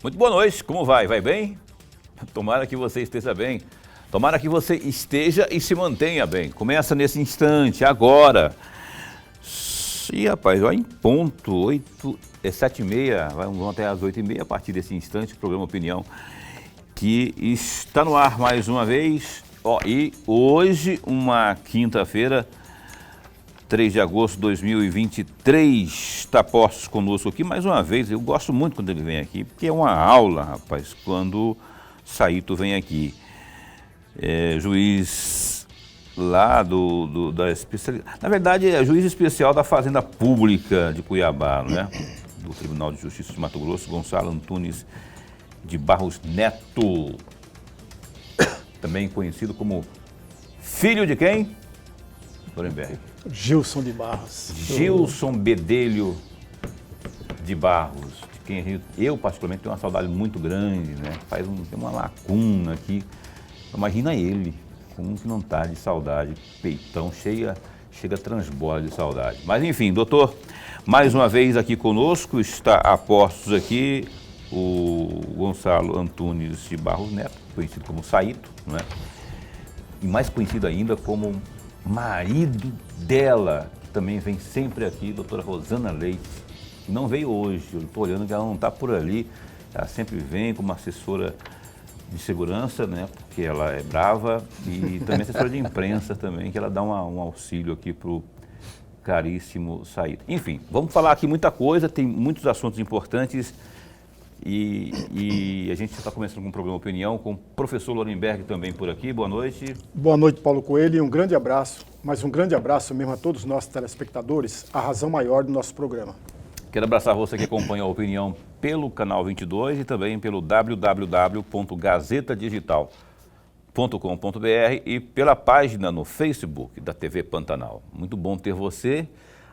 Muito boa noite, como vai? Vai bem? Tomara que você esteja bem. Tomara que você esteja e se mantenha bem. Começa nesse instante, agora. E rapaz, vai em ponto, 7h30, vamos até às 8h30, a partir desse instante, o programa Opinião, que está no ar mais uma vez. E hoje, uma quinta-feira, 3 de agosto de 2023, está postos conosco aqui mais uma vez. Eu gosto muito quando ele vem aqui, porque é uma aula, rapaz, quando Saíto vem aqui. Juiz lá da especialidade. Na verdade, é juiz especial da Fazenda Pública de Cuiabá, né? Do Tribunal de Justiça de Mato Grosso, Gonçalo Antunes de Barros Neto. Também conhecido como filho de quem? Lorenberg. Gilson de Barros. Gilson Bedelho de Barros, de quem eu particularmente tenho uma saudade muito grande, né? Tem uma lacuna aqui. Imagina ele, como que não está de saudade, peitão, chega a transborda de saudade. Mas enfim, doutor, mais uma vez aqui conosco, está a postos aqui o Gonçalo Antunes de Barros Neto, conhecido como Saíto, né? E mais conhecido ainda como marido dela, que também vem sempre aqui, doutora Rosana Leite, que não veio hoje, eu estou olhando que ela não está por ali, ela sempre vem como assessora de segurança, né, porque ela é brava, e também assessora de imprensa também, que ela dá um auxílio aqui para o caríssimo Saíto. Enfim, vamos falar aqui muita coisa, tem muitos assuntos importantes, e a gente está começando com o programa Opinião, com o professor Lorenberg também por aqui. Boa noite. Boa noite, Paulo Coelho, e um grande abraço, mas um grande abraço mesmo a todos os nossos telespectadores, a razão maior do nosso programa. Quero abraçar você que acompanha a Opinião pelo Canal 22 e também pelo www.gazetadigital.com.br e pela página no Facebook da TV Pantanal. Muito bom ter você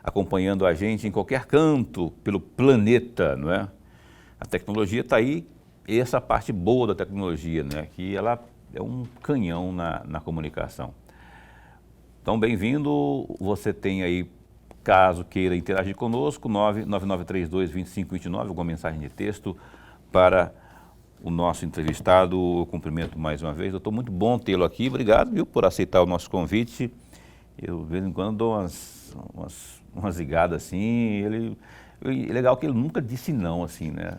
acompanhando a gente em qualquer canto pelo planeta, não é? A tecnologia está aí, e essa parte boa da tecnologia, né? Que ela é um canhão na comunicação. Então, bem-vindo, você tem aí, caso queira interagir conosco, 99932-2529, alguma mensagem de texto para o nosso entrevistado. Eu cumprimento mais uma vez, doutor, muito bom tê-lo aqui, obrigado, viu, por aceitar o nosso convite. Eu, de vez em quando, dou umas ligadas assim, é legal que ele nunca disse não, assim, né?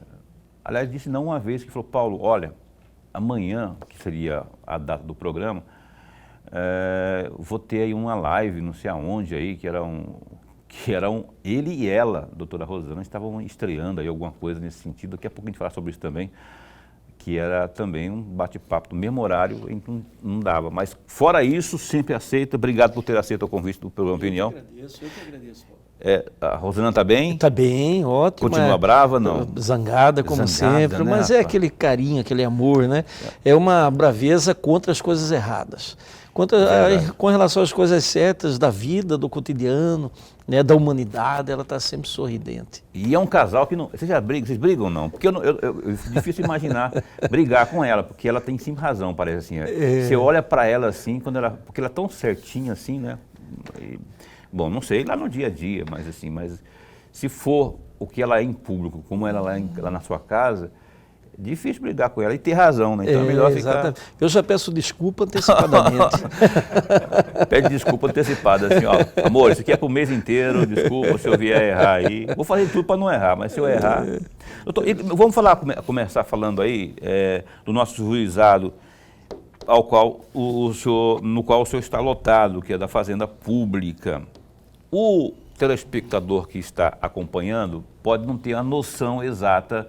Aliás, disse não uma vez, que falou, Paulo, olha, amanhã, que seria a data do programa, vou ter aí uma live, não sei aonde aí, que eram ele e ela, doutora Rosana, estavam estreando aí alguma coisa nesse sentido. Daqui a pouco a gente fala sobre isso também, que era também um bate-papo do mesmo horário, em que não dava. Mas fora isso, sempre aceita. Obrigado por ter aceito o convite do programa Opinião. Eu que agradeço, Paulo. A Rosana está bem? Está bem, ótimo. Continua brava, não? Zangada, como sempre, né, mas rapaz? é aquele carinho, aquele amor, né? É uma braveza contra as coisas erradas. Com relação às coisas certas da vida, do cotidiano, né, da humanidade, ela está sempre sorridente. E é um casal que não... Vocês brigam ou não? Porque é difícil imaginar brigar com ela, porque ela tem sempre razão, parece assim. Você olha para ela assim, porque ela é tão certinha assim, né? Bom, não sei lá no dia a dia, mas se for o que ela é em público, como ela lá na sua casa, é difícil brigar com ela e ter razão, né? Então é melhor ficar... Exatamente. Eu já peço desculpa antecipadamente. Pede desculpa antecipada, assim, ó, amor, isso aqui é pro mês inteiro, desculpa se eu vier errar aí. Vou fazer tudo para não errar, mas se eu errar... Vamos começar falando aí do nosso juizado, no qual o senhor está lotado, que é da Fazenda Pública. O telespectador que está acompanhando pode não ter a noção exata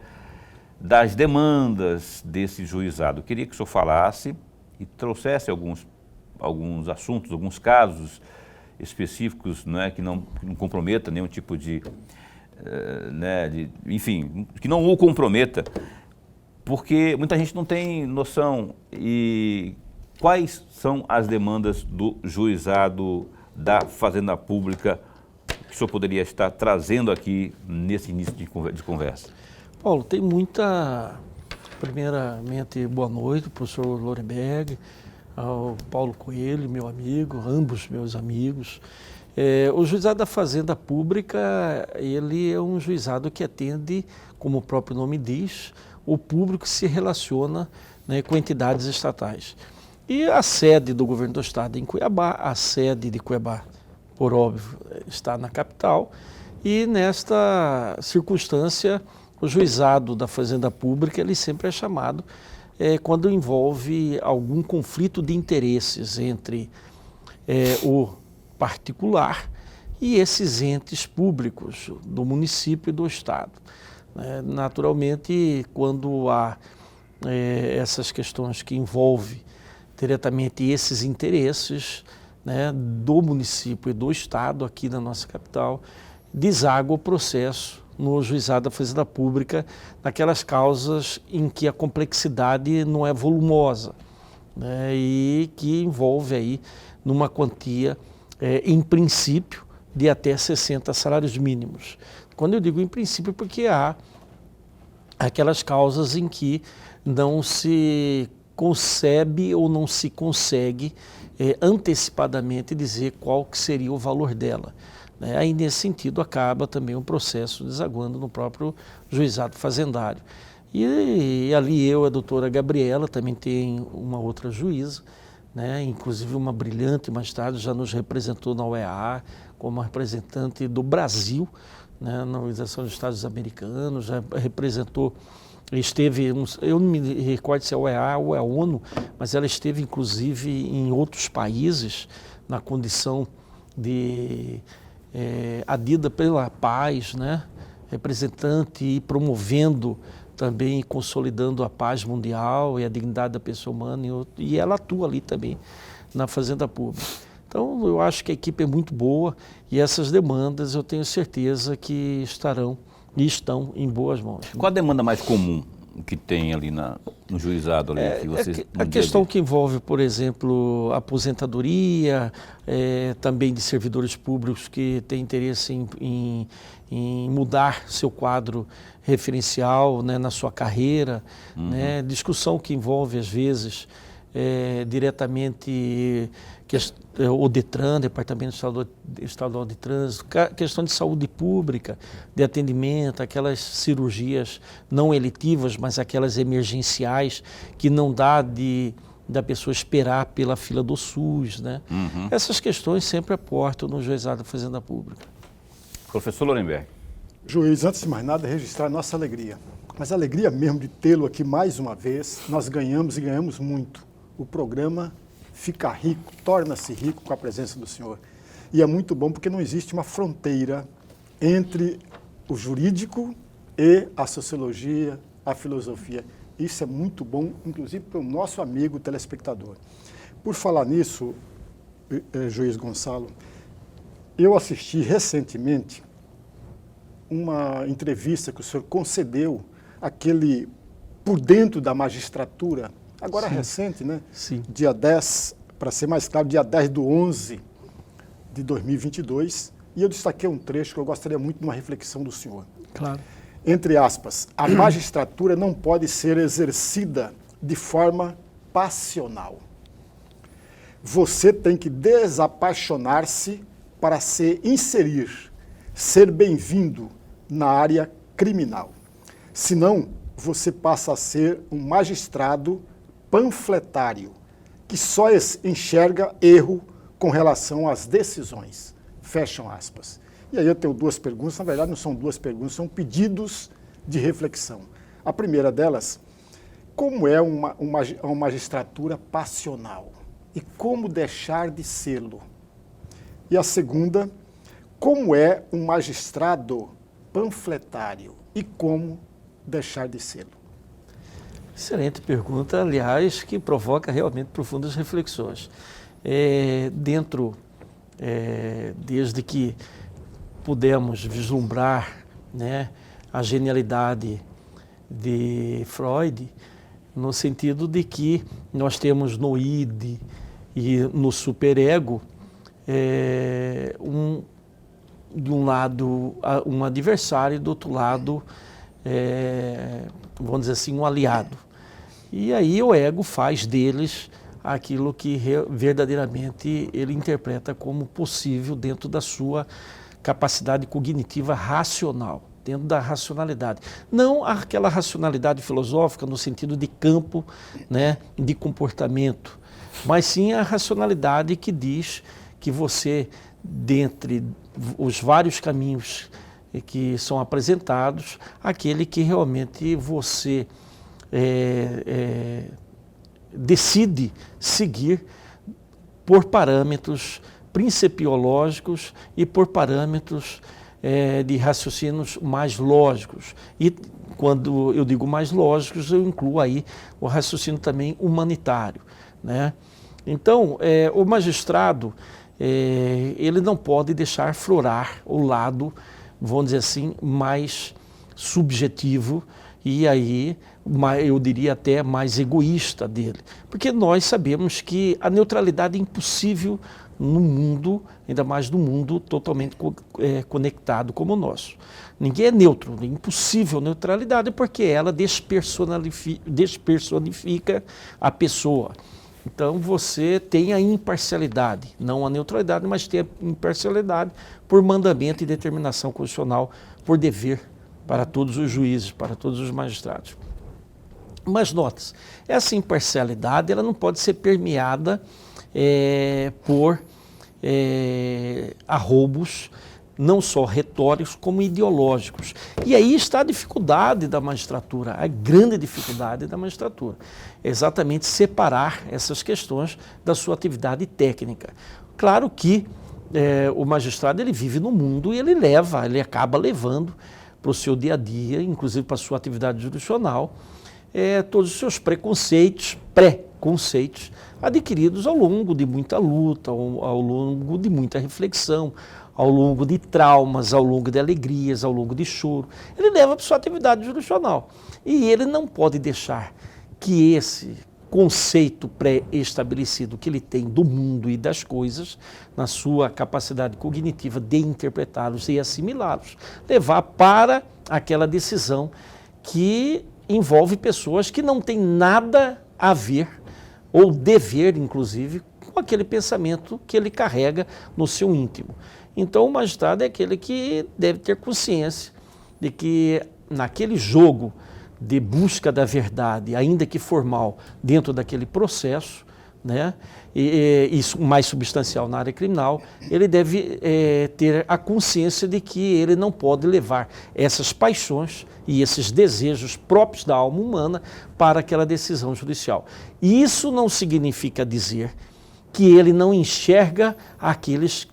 das demandas desse juizado. Eu queria que o senhor falasse e trouxesse alguns assuntos, alguns casos específicos, né, que não comprometa nenhum tipo enfim, que não o comprometa, porque muita gente não tem noção. E quais são as demandas do juizado da Fazenda Pública que o senhor poderia estar trazendo aqui nesse início de conversa? Paulo, tem muita... Primeiramente, boa noite, professor Lorenberg, ao Paulo Coelho, meu amigo, ambos meus amigos. O juizado da Fazenda Pública, ele é um juizado que atende, como o próprio nome diz, o público se relaciona, né, com entidades estatais. E a sede do governo do estado em Cuiabá, a sede de Cuiabá, por óbvio, está na capital, e nesta circunstância o juizado da Fazenda Pública ele sempre é chamado quando envolve algum conflito de interesses entre o particular e esses entes públicos do município e do estado. Naturalmente, quando há essas questões que envolvem diretamente esses interesses, né, do município e do estado aqui na nossa capital, deságua o processo no juizado da Fazenda Pública, naquelas causas em que a complexidade não é volumosa, né, e que envolve aí numa quantia, em princípio, de até 60 salários mínimos. Quando eu digo em princípio, porque há aquelas causas em que não se concebe ou não se consegue antecipadamente dizer qual que seria o valor dela. Aí, nesse sentido, acaba também o processo desaguando no próprio juizado fazendário. E ali eu, a doutora Gabriela, também tem uma outra juíza, né, inclusive uma brilhante magistrada, já nos representou na OEA como representante do Brasil, né, na Organização dos Estados Americanos, já representou, esteve, eu não me recordo se é a OEA ou é a ONU, mas ela esteve inclusive em outros países na condição de adida pela paz, né, representante e promovendo também e consolidando a paz mundial e a dignidade da pessoa humana, e ela atua ali também na Fazenda Pública. Então, eu acho que a equipe é muito boa e essas demandas eu tenho certeza que estarão e estão em boas mãos. Qual a demanda mais comum que tem ali no juizado? Ali, que vocês, a questão que envolve, por exemplo, aposentadoria, também de servidores públicos que têm interesse em mudar seu quadro referencial, né, na sua carreira, né, discussão que envolve, às vezes, diretamente o DETRAN, Departamento Estadual de Trânsito, questão de saúde pública, de atendimento, aquelas cirurgias não eletivas, mas aquelas emergenciais que não dá da pessoa esperar pela fila do SUS, né? Essas questões sempre aportam no juizado da Fazenda Pública. Professor Lorenberg. Juiz, antes de mais nada, registrar nossa alegria. Mas a alegria mesmo de tê-lo aqui mais uma vez, nós ganhamos e ganhamos muito. O programa fica rico, torna-se rico com a presença do senhor. E é muito bom porque não existe uma fronteira entre o jurídico e a sociologia, a filosofia. Isso é muito bom, inclusive para o nosso amigo telespectador. Por falar nisso, juiz Gonçalo, eu assisti recentemente uma entrevista que o senhor concedeu àquele Por Dentro da Magistratura, agora Sim. recente, né? Sim. Dia 10, para ser mais claro, dia 10/11 de 2022, e eu destaquei um trecho que eu gostaria muito de uma reflexão do senhor. Claro. Entre aspas, a magistratura não pode ser exercida de forma passional. Você tem que desapaixonar-se para se inserir, ser bem-vindo na área criminal. Senão, você passa a ser um magistrado panfletário, que só enxerga erro com relação às decisões. Fecham aspas. E aí eu tenho duas perguntas, na verdade não são duas perguntas, são pedidos de reflexão. A primeira delas, como é uma magistratura passional? E como deixar de sê-lo? E a segunda, como é um magistrado panfletário? E como deixar de sê-lo? Excelente pergunta, aliás, que provoca realmente profundas reflexões. Desde que pudemos vislumbrar, né, a genialidade de Freud, no sentido de que nós temos no id e no superego, de um lado um adversário e do outro lado, vamos dizer assim, um aliado. E aí o ego faz deles aquilo que verdadeiramente ele interpreta como possível dentro da sua capacidade cognitiva racional. dentro da racionalidade. Não aquela racionalidade filosófica no sentido de campo, né, de comportamento, mas sim a racionalidade que diz que você, dentre os vários caminhos que são apresentados, aquele que realmente você decide seguir por parâmetros principiológicos e por parâmetros de raciocínios mais lógicos. E quando eu digo mais lógicos, eu incluo aí o raciocínio também humanitário, né? Então, o magistrado, ele não pode deixar aflorar o lado, vamos dizer assim, mais subjetivo e aí, eu diria até mais egoísta dele. Porque nós sabemos que a neutralidade é impossível no mundo, ainda mais no mundo totalmente conectado como o nosso. Ninguém é neutro, é impossível neutralidade porque ela despersonifica a pessoa. Então você tem a imparcialidade, não a neutralidade, mas tem a imparcialidade por mandamento e determinação constitucional, por dever para todos os juízes, para todos os magistrados. Mas note, essa imparcialidade ela não pode ser permeada por arroubos, não só retóricos, como ideológicos. E aí está a dificuldade da magistratura, a grande dificuldade da magistratura. É exatamente separar essas questões da sua atividade técnica. Claro que o magistrado ele vive no mundo e ele acaba levando para o seu dia a dia, inclusive para a sua atividade jurisdicional, todos os seus preconceitos, pré-conceitos, adquiridos ao longo de muita luta, ao longo de muita reflexão, ao longo de traumas, ao longo de alegrias, ao longo de choro. Ele leva para a sua atividade jurisdicional. E ele não pode deixar que esse conceito pré-estabelecido que ele tem do mundo e das coisas, na sua capacidade cognitiva de interpretá-los e assimilá-los, levar para aquela decisão que envolve pessoas que não têm nada a ver, ou dever, inclusive, com aquele pensamento que ele carrega no seu íntimo. Então, o magistrado é aquele que deve ter consciência de que naquele jogo de busca da verdade, ainda que formal, dentro daquele processo, né, isso mais substancial na área criminal, ele deve ter a consciência de que ele não pode levar essas paixões e esses desejos próprios da alma humana para aquela decisão judicial. E isso não significa dizer que ele não enxerga aqueles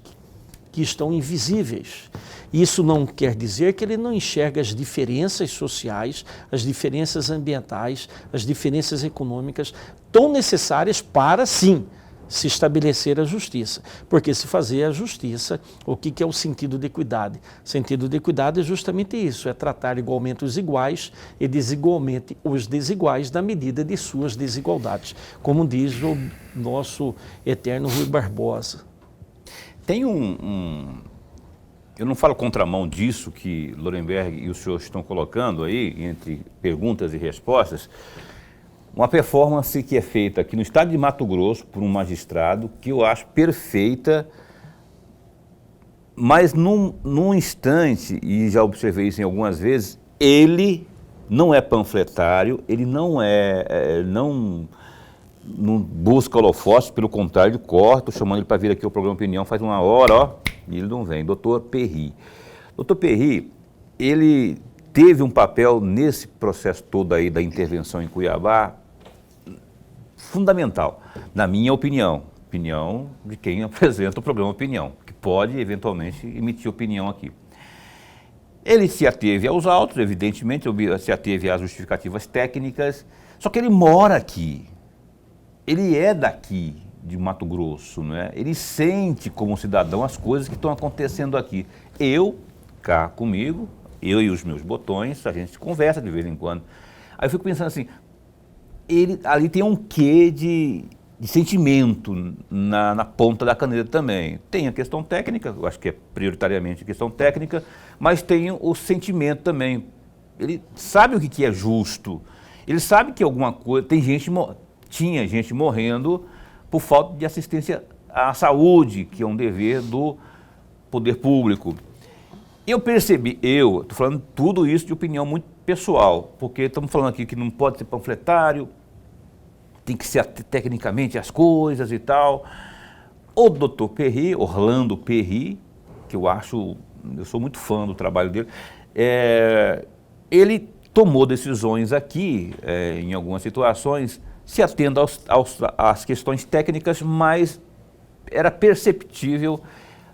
que estão invisíveis. Isso não quer dizer que ele não enxerga as diferenças sociais, as diferenças ambientais, as diferenças econômicas tão necessárias para, sim, se estabelecer a justiça. Porque se fazer a justiça, o que é o sentido de equidade? O sentido de equidade é justamente isso, é tratar igualmente os iguais e desigualmente os desiguais na medida de suas desigualdades, como diz o nosso eterno Rui Barbosa. Tem eu não falo contramão disso que Lorenberg e os senhores estão colocando aí, entre perguntas e respostas, uma performance que é feita aqui no estado de Mato Grosso por um magistrado que eu acho perfeita, mas num instante, e já observei isso em algumas vezes, ele não é panfletário, ele não busca holofote, pelo contrário, ele corta, chamando ele para vir aqui ao programa Opinião, faz uma hora, ó, e ele não vem. Dr. Perry. Dr. Perry, ele teve um papel nesse processo todo aí da intervenção em Cuiabá fundamental, na minha opinião de quem apresenta o programa Opinião, que pode eventualmente emitir opinião aqui. Ele se ateve aos autos, evidentemente, se ateve às justificativas técnicas, só que ele mora aqui, ele é daqui, de Mato Grosso, não é? Ele sente como cidadão as coisas que estão acontecendo aqui. Eu, cá comigo, eu e os meus botões, a gente conversa de vez em quando. Aí eu fico pensando assim, ele ali tem um quê de sentimento na ponta da caneta também. Tem a questão técnica, eu acho que é prioritariamente a questão técnica, mas tem o sentimento também. Ele sabe o que é justo, ele sabe que alguma coisa, tinha gente morrendo por falta de assistência à saúde, que é um dever do poder público. Eu percebi, eu estou falando tudo isso de opinião muito pessoal, porque estamos falando aqui que não pode ser panfletário, tem que ser tecnicamente as coisas e tal. O Dr. Perry, Orlando Perry, que eu sou muito fã do trabalho dele, ele tomou decisões aqui, em algumas situações, se atendo às questões técnicas, mas era perceptível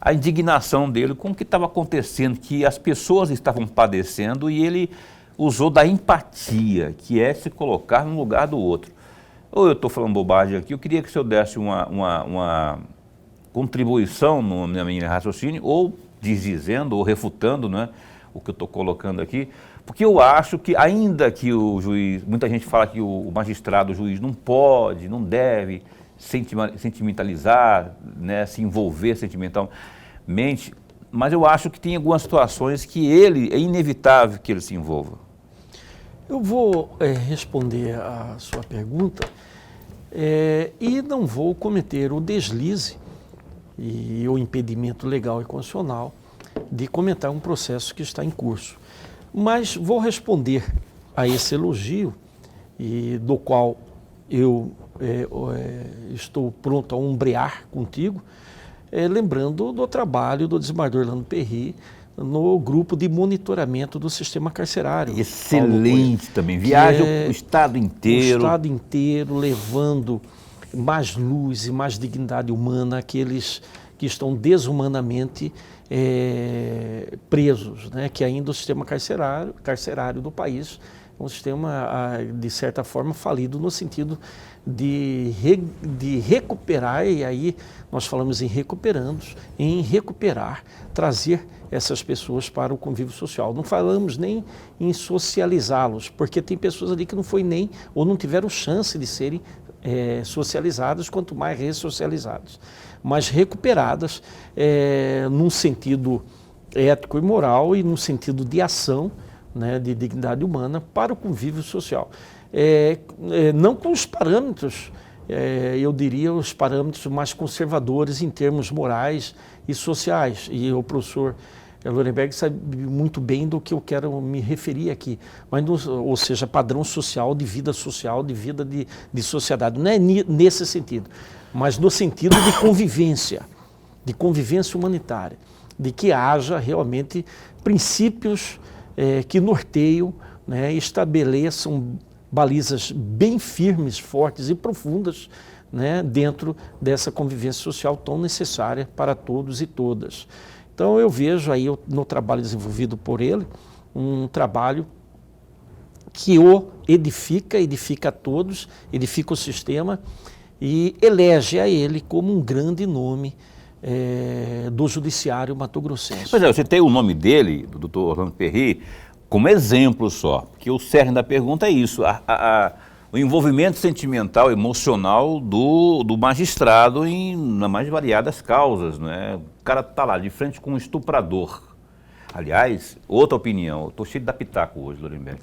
a indignação dele com o que estava acontecendo, que as pessoas estavam padecendo, e ele usou da empatia, que é se colocar no lugar do outro. Ou eu estou falando bobagem aqui, eu queria que o senhor desse uma contribuição no meu raciocínio, ou dizendo, ou refutando, né, o que eu estou colocando aqui, porque eu acho que, ainda que o juiz, muita gente fala que o magistrado, o juiz, não pode, não deve sentimentalizar, né, se envolver sentimentalmente, mas eu acho que tem algumas situações que é inevitável que ele se envolva. Eu vou responder a sua pergunta e não vou cometer o deslize e o impedimento legal e constitucional de comentar um processo que está em curso. Mas vou responder a esse elogio, e do qual eu estou pronto a ombrear contigo, lembrando do trabalho do desembargador Orlando Perry no grupo de monitoramento do sistema carcerário. Excelente também, viaja o estado inteiro. O estado inteiro, levando mais luz e mais dignidade humana àqueles que estão desumanamente presos, né? Que ainda o sistema carcerário do país é um sistema, de certa forma, falido no sentido de recuperar, e aí nós falamos em recuperandos, em recuperar, trazer essas pessoas para o convívio social. Não falamos nem em socializá-los, porque tem pessoas ali que não foi nem, ou não tiveram chance de serem socializadas, quanto mais ressocializadas, mas recuperadas num sentido ético e moral e num sentido de ação, né, de dignidade humana para o convívio social. Não com os parâmetros, eu diria, os parâmetros mais conservadores em termos morais e sociais. E o professor Lorenberg sabe muito bem do que eu quero me referir aqui, ou seja, padrão social, de vida de sociedade. Não é nesse sentido, mas no sentido de convivência humanitária, de que haja realmente princípios que norteiam, né, estabeleçam balizas bem firmes, fortes e profundas, né, dentro dessa convivência social tão necessária para todos e todas. Então eu vejo aí no trabalho desenvolvido por ele, um trabalho que o edifica a todos, edifica o sistema e elege a ele como um grande nome do judiciário mato-grossense. Pois é, você tem o nome dele, do Dr. Orlando Perry, como exemplo só, porque o cerne da pergunta é isso, o envolvimento sentimental, emocional do magistrado nas mais variadas causas, né? O cara está lá de frente com um estuprador. Aliás, outra opinião, estou cheio de dar pitaco hoje, Lorenberg,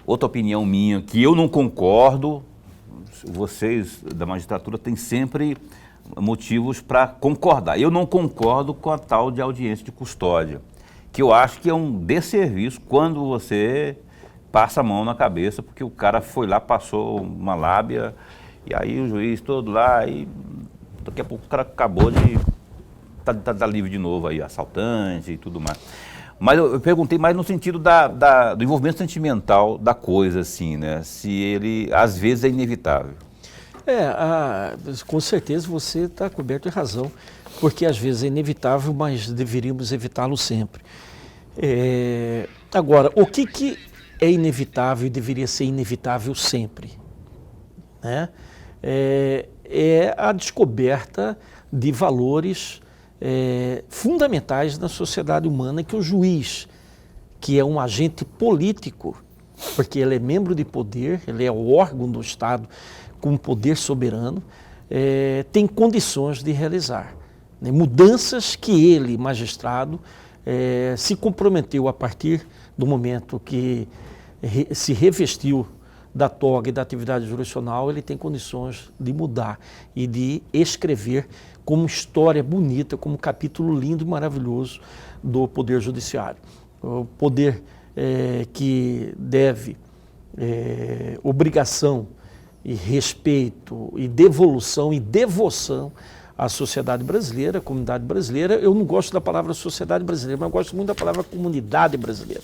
outra opinião minha, que eu não concordo, vocês da magistratura têm sempre motivos para concordar. Eu não concordo com a tal de audiência de custódia, que eu acho que é um desserviço quando você passa a mão na cabeça, porque o cara foi lá, passou uma lábia, e aí o juiz todo lá, e daqui a pouco o cara acabou de tá livre de novo aí, assaltante e tudo mais. Mas eu perguntei mais no sentido do envolvimento sentimental da coisa, assim, né? Se ele, às vezes, é inevitável. Com certeza você está coberto de razão, porque às vezes é inevitável, mas deveríamos evitá-lo sempre. Agora, o que é inevitável e deveria ser inevitável sempre, né? É a descoberta de valores fundamentais na sociedade humana, que o juiz, que é um agente político, porque ele é membro de poder, ele é o órgão do Estado com poder soberano, tem condições de realizar, né? Mudanças que ele, magistrado, se comprometeu a partir do momento que se revestiu da toga e da atividade jurisdicional, ele tem condições de mudar e de escrever como história bonita, como capítulo lindo e maravilhoso do Poder Judiciário. O poder que deve obrigação e respeito e devolução e devoção à sociedade brasileira, à comunidade brasileira. Eu não gosto da palavra sociedade brasileira, mas eu gosto muito da palavra comunidade brasileira,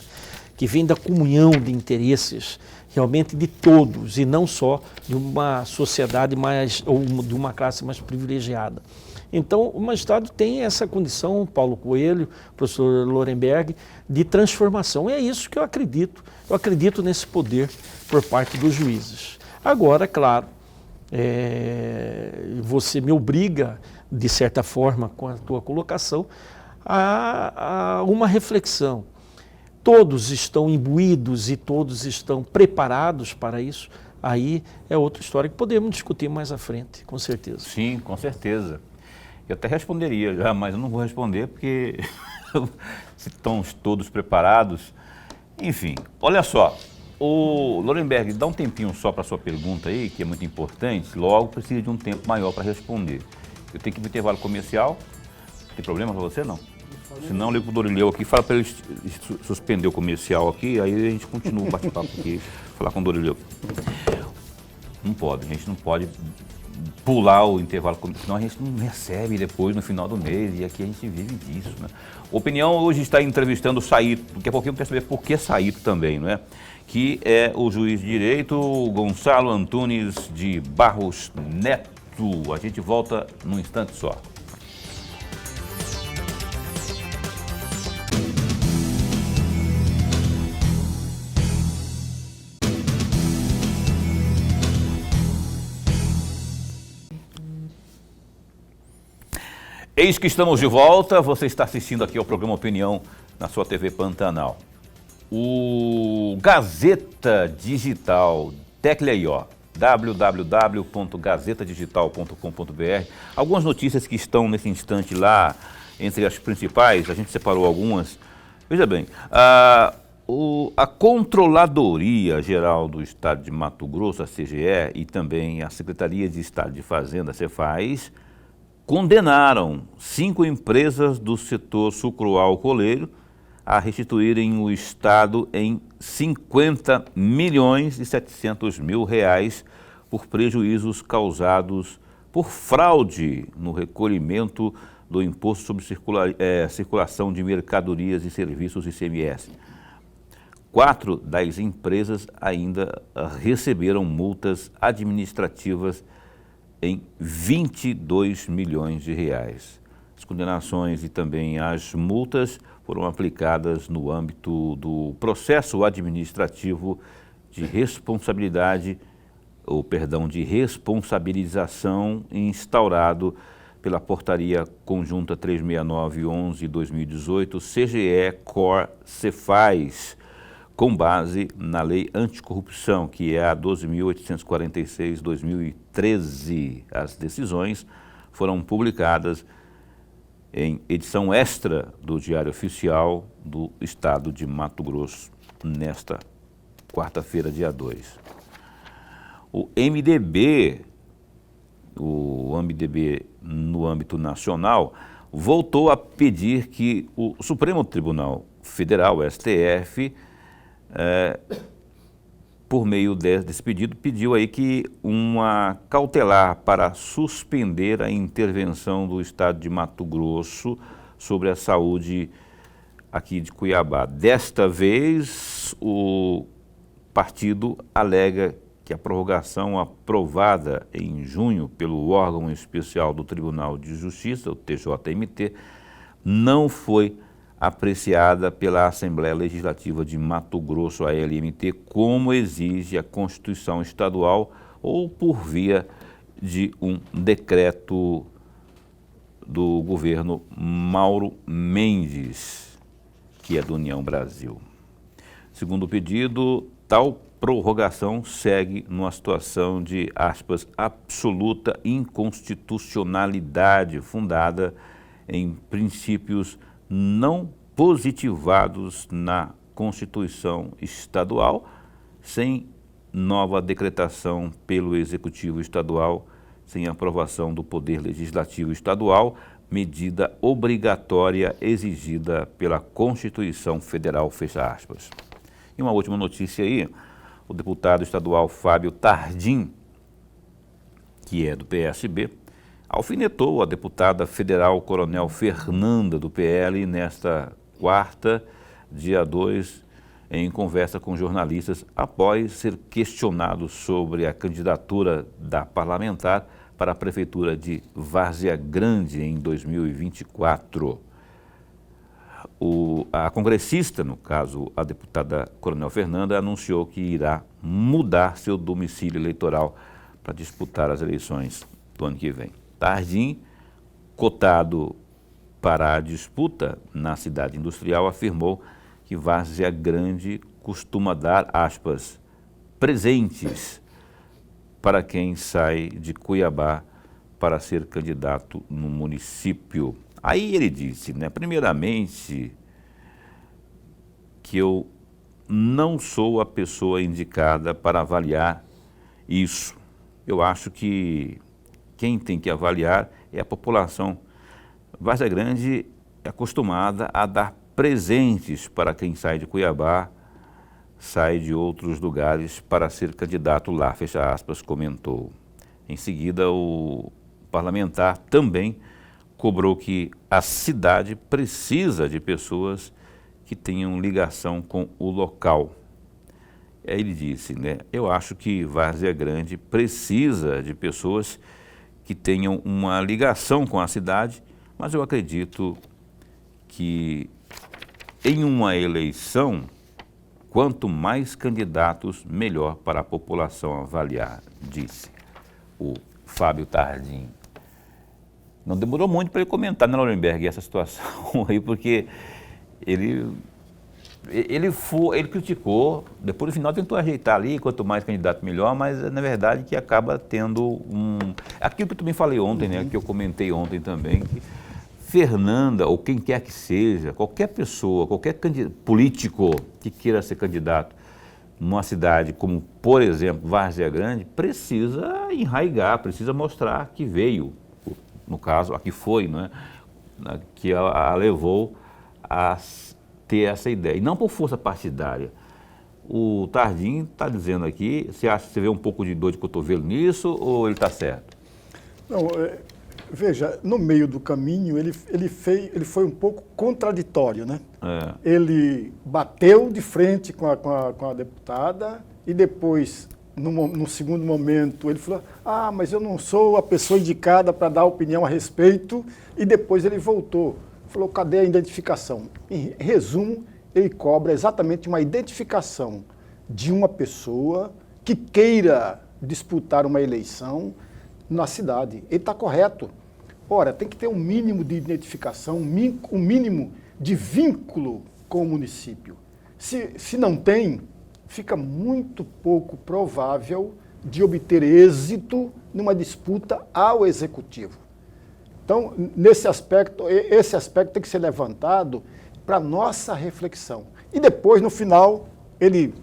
que vem da comunhão de interesses realmente de todos e não só de uma sociedade mais, ou de uma classe mais privilegiada. Então, o magistrado tem essa condição, Paulo Coelho, professor Lorenberg, de transformação. E é isso que eu acredito nesse poder por parte dos juízes. Agora, claro, você me obriga, de certa forma, com a tua colocação, a uma reflexão. Todos estão imbuídos e todos estão preparados para isso, aí é outra história que podemos discutir mais à frente, com certeza. Sim, com certeza. Eu até responderia já, mas eu não vou responder porque se estão todos preparados. Enfim, olha só, o Lorenberg, dá um tempinho só para a sua pergunta aí, que é muito importante, logo precisa de um tempo maior para responder. Eu tenho que ir para o intervalo comercial, tem problema para você não? Se não, eu ligo para o Dorileu aqui, fala para ele suspender o comercial aqui, aí a gente continua o bate-papo aqui, falar com o Dorileu. Não pode, a gente não pode pular o intervalo, senão a gente não recebe depois no final do mês, e aqui a gente vive disso, né? Opinião hoje está entrevistando o Saíto, daqui a pouquinho eu quero saber por que Saíto também, não é? Que é o juiz de direito Gonçalo Antunes de Barros Neto. A gente volta num instante só. Eis que estamos de volta, você está assistindo aqui ao programa Opinião na sua TV Pantanal. O Gazeta Digital, tecle aí ó, www.gazetadigital.com.br. Algumas notícias que estão nesse instante lá, entre as principais, a gente separou algumas. Veja bem, a Controladoria Geral do Estado de Mato Grosso, a CGE, e também a Secretaria de Estado de Fazenda, a Cefaz, condenaram 5 empresas do setor sucroalcooleiro a restituírem o Estado em 50.700.000 reais por prejuízos causados por fraude no recolhimento do Imposto sobre Circulação de Mercadorias e Serviços, ICMS. 4 das empresas ainda receberam multas administrativas em 22 milhões de reais. As condenações e também as multas foram aplicadas no âmbito do processo administrativo de de responsabilização instaurado pela Portaria Conjunta 369/11/2018 CGE-COR Cefaz, com base na Lei Anticorrupção, que é a 12.846/2013. As decisões foram publicadas em edição extra do Diário Oficial do Estado de Mato Grosso, nesta quarta-feira, dia 2. O MDB no âmbito nacional, voltou a pedir que o Supremo Tribunal Federal, STF, por meio desse pedido, pediu aí que uma cautelar para suspender a intervenção do Estado de Mato Grosso sobre a saúde aqui de Cuiabá. Desta vez, o partido alega que a prorrogação aprovada em junho pelo órgão especial do Tribunal de Justiça, o TJMT, não foi apreciada pela Assembleia Legislativa de Mato Grosso, a LMT, como exige a Constituição Estadual ou por via de um decreto do governo Mauro Mendes, que é do União Brasil. Segundo o pedido, tal prorrogação segue numa situação de, aspas, absoluta inconstitucionalidade fundada em princípios não positivados na Constituição Estadual, sem nova decretação pelo Executivo Estadual sem aprovação do Poder Legislativo Estadual, medida obrigatória exigida pela Constituição Federal, fecha aspas. E uma última notícia aí, o deputado estadual Fábio Tardim, que é do PSB, alfinetou a deputada federal Coronel Fernanda, do PL, nesta quarta, dia 2, em conversa com jornalistas, após ser questionado sobre a candidatura da parlamentar para a Prefeitura de Várzea Grande em 2024. A congressista, no caso a deputada Coronel Fernanda, anunciou que irá mudar seu domicílio eleitoral para disputar as eleições do ano que vem. Tardim, cotado para a disputa na cidade industrial, afirmou que Várzea Grande costuma dar, aspas, presentes para quem sai de Cuiabá para ser candidato no município. Aí ele disse, né, primeiramente, que eu não sou a pessoa indicada para avaliar isso. Eu acho que quem tem que avaliar é a população. Várzea Grande é acostumada a dar presentes para quem sai de Cuiabá, sai de outros lugares para ser candidato lá, fecha aspas, comentou. Em seguida, o parlamentar também cobrou que a cidade precisa de pessoas que tenham ligação com o local. Aí ele disse, né, eu acho que Várzea Grande precisa de pessoas que tenham uma ligação com a cidade, mas eu acredito que em uma eleição, quanto mais candidatos, melhor para a população avaliar, disse o Fábio Tardim. Não demorou muito para ele comentar, né, Lorenberg, essa situação aí, porque ele criticou, depois no final tentou ajeitar ali, quanto mais candidato melhor, mas na verdade que acaba tendo aquilo que eu também falei ontem, né, que eu comentei ontem também, que Fernanda, ou quem quer que seja, qualquer pessoa, qualquer político que queira ser candidato numa cidade como, por exemplo, Várzea Grande, precisa enraigar, precisa mostrar que veio, no caso, a que foi, não é? Que a levou a ter essa ideia, e não por força partidária. O Tardim está dizendo aqui, você acha que você vê um pouco de dor de cotovelo nisso, ou ele está certo? Não, veja, no meio do caminho ele foi um pouco contraditório, né? Ele bateu de frente com a deputada e depois, no segundo momento, ele falou, mas eu não sou a pessoa indicada para dar opinião a respeito, e depois ele voltou. Falou, cadê a identificação? Em resumo, ele cobra exatamente uma identificação de uma pessoa que queira disputar uma eleição na cidade. Ele está correto. Ora, tem que ter um mínimo de identificação, um mínimo de vínculo com o município. Se não tem, fica muito pouco provável de obter êxito numa disputa ao executivo. Então, esse aspecto tem que ser levantado para nossa reflexão. E depois, no final, ele